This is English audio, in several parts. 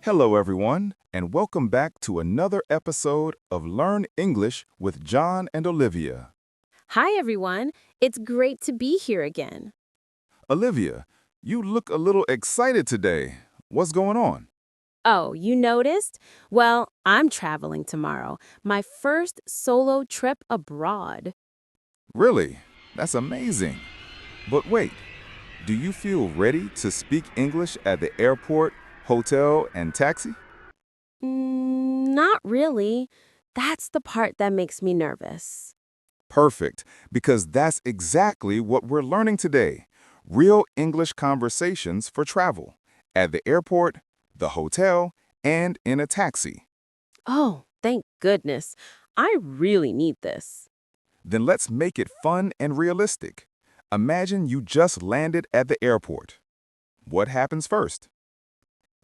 Hello, everyone, and welcome back to another episode of Learn English with John and Olivia. Hi, everyone. It's great to be here again. Olivia, you look a little excited today. What's going on? Oh, you noticed? Well, I'm traveling tomorrow. My first solo trip abroad. Really? That's amazing. But wait, do you feel ready to speak English at the airport, hotel, and taxi? Not really. That's the part that makes me nervous. Perfect, because that's exactly what we're learning today. Real English conversations for travel, at the airport, the hotel, and in a taxi. Oh, thank goodness. I really need this. Then let's make it fun and realistic. Imagine you just landed at the airport. What happens first?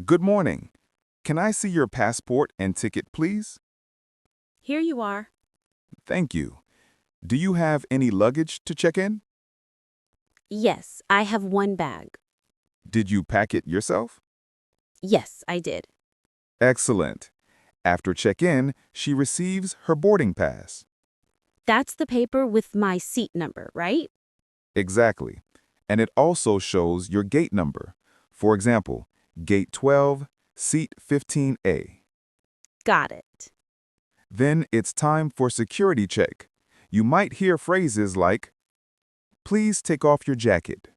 Good morning. Can I see your passport and ticket, please? Here you are. Thank you. Do you have any luggage to check in? Yes, I have one bag. Did you pack it yourself? Yes, I did. Excellent. After check-in, she receives her boarding pass. That's the paper with my seat number, right? Exactly. And it also shows your gate number. For example, gate 12, seat 15A. Got it. Then it's time for security check. You might hear phrases like, please take off your jacket.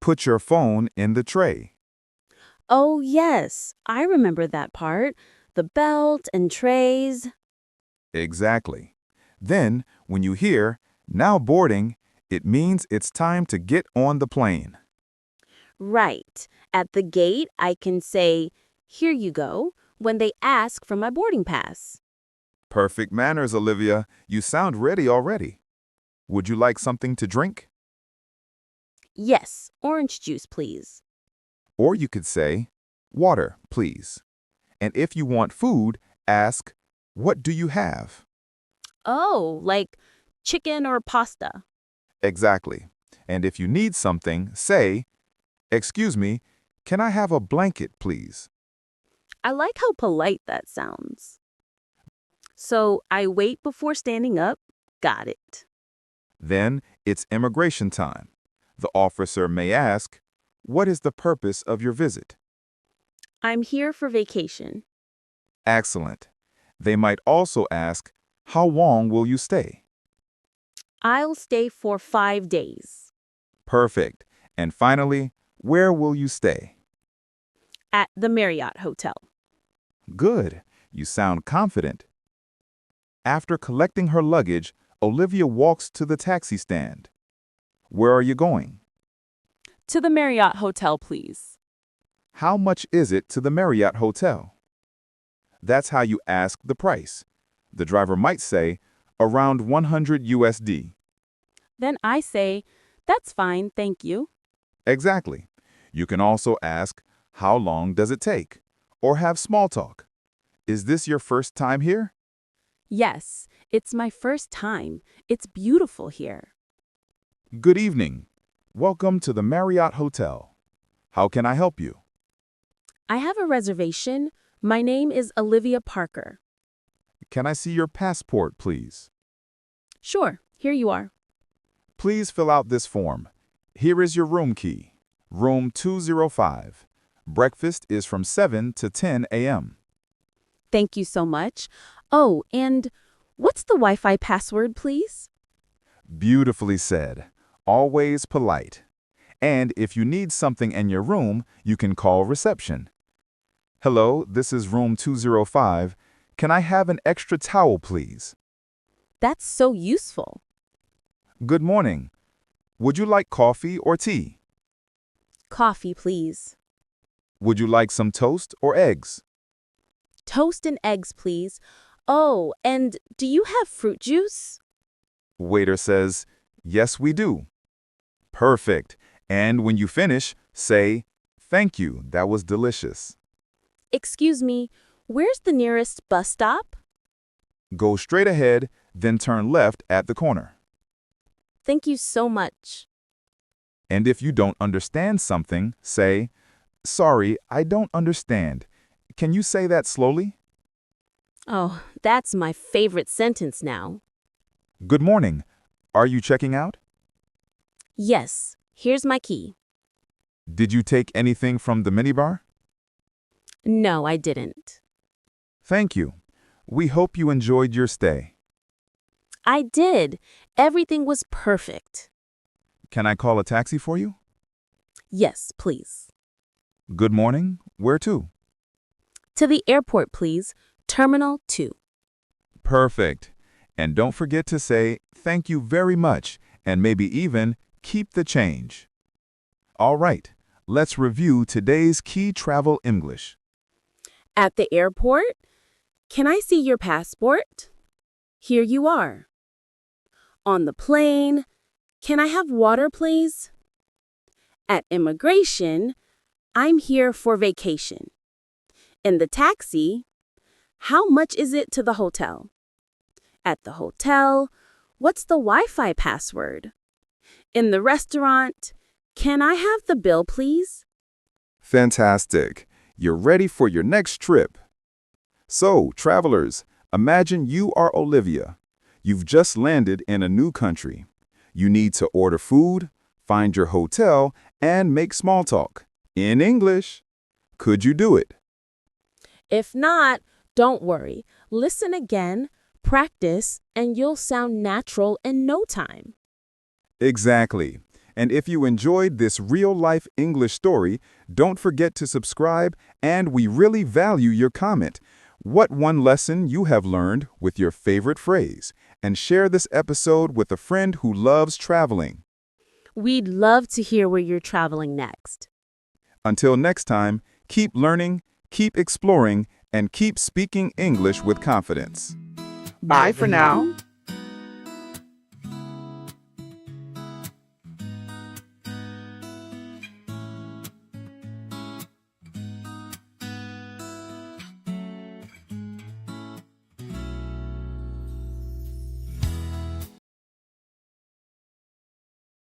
Put your phone in the tray. Oh, yes, I remember that part. The belt and trays. Exactly. Then, when you hear, now boarding, it means it's time to get on the plane. Right. At the gate, I can say, here you go, when they ask for my boarding pass. Perfect manners, Olivia. You sound ready already. Would you like something to drink? Yes, orange juice, please. Or you could say, water, please. And if you want food, ask, what do you have? Oh, like chicken or pasta. Exactly. And if you need something, say, excuse me, can I have a blanket, please? I like how polite that sounds. So I wait before standing up. Got it. Then it's immigration time. The officer may ask, what is the purpose of your visit? I'm here for vacation. Excellent. They might also ask, how long will you stay? I'll stay for 5 days. Perfect. And finally, where will you stay? At the Marriott Hotel. Good. You sound confident. After collecting her luggage, Olivia walks to the taxi stand. Where are you going? To the Marriott Hotel, please. How much is it to the Marriott Hotel? That's how you ask the price. The driver might say, around 100 USD. Then I say, that's fine, thank you. Exactly. You can also ask, how long does it take? Or have small talk. Is this your first time here? Yes, it's my first time. It's beautiful here. Good evening. Welcome to the Marriott Hotel. How can I help you? I have a reservation. My name is Olivia Parker. Can I see your passport, please? Sure, here you are. Please fill out this form. Here is your room key. Room 205. Breakfast is from 7 to 10 a.m. Thank you so much. Oh, and what's the Wi-Fi password, please? Beautifully said. Always polite. And if you need something in your room, you can call reception. Hello, this is room 205. Can I have an extra towel, please? That's so useful. Good morning. Would you like coffee or tea? Coffee, please. Would you like some toast or eggs? Toast and eggs, please. Oh, and do you have fruit juice? Waiter says, yes, we do. Perfect. And when you finish, say, thank you, that was delicious. Excuse me, where's the nearest bus stop? Go straight ahead, then turn left at the corner. Thank you so much. And if you don't understand something, say, sorry, I don't understand. Can you say that slowly? Oh, that's my favorite sentence now. Good morning. Are you checking out? Yes, here's my key. Did you take anything from the minibar? No, I didn't. Thank you. We hope you enjoyed your stay. I did. Everything was perfect. Can I call a taxi for you? Yes, please. Good morning. Where to? To the airport, please. Terminal 2. Perfect. And don't forget to say thank you very much and maybe even keep the change. All right, let's review today's key travel English. At the airport? Can I see your passport? Here you are. On the plane? Can I have water, please? At immigration? I'm here for vacation. In the taxi? How much is it to the hotel? At the hotel? What's the Wi-Fi password? In the restaurant? Can I have the bill, please? Fantastic. You're ready for your next trip. So, travelers, imagine you are Olivia. You've just landed in a new country. You need to order food, find your hotel, and make small talk in English. Could you do it? If not, don't worry. Listen again, practice, and you'll sound natural in no time. Exactly. And if you enjoyed this real-life English story, don't forget to subscribe, and we really value your comment. What one lesson you have learned with your favorite phrase, and share this episode with a friend who loves traveling. We'd love to hear where you're traveling next. Until next time, keep learning, keep exploring, and keep speaking English with confidence. Bye for now.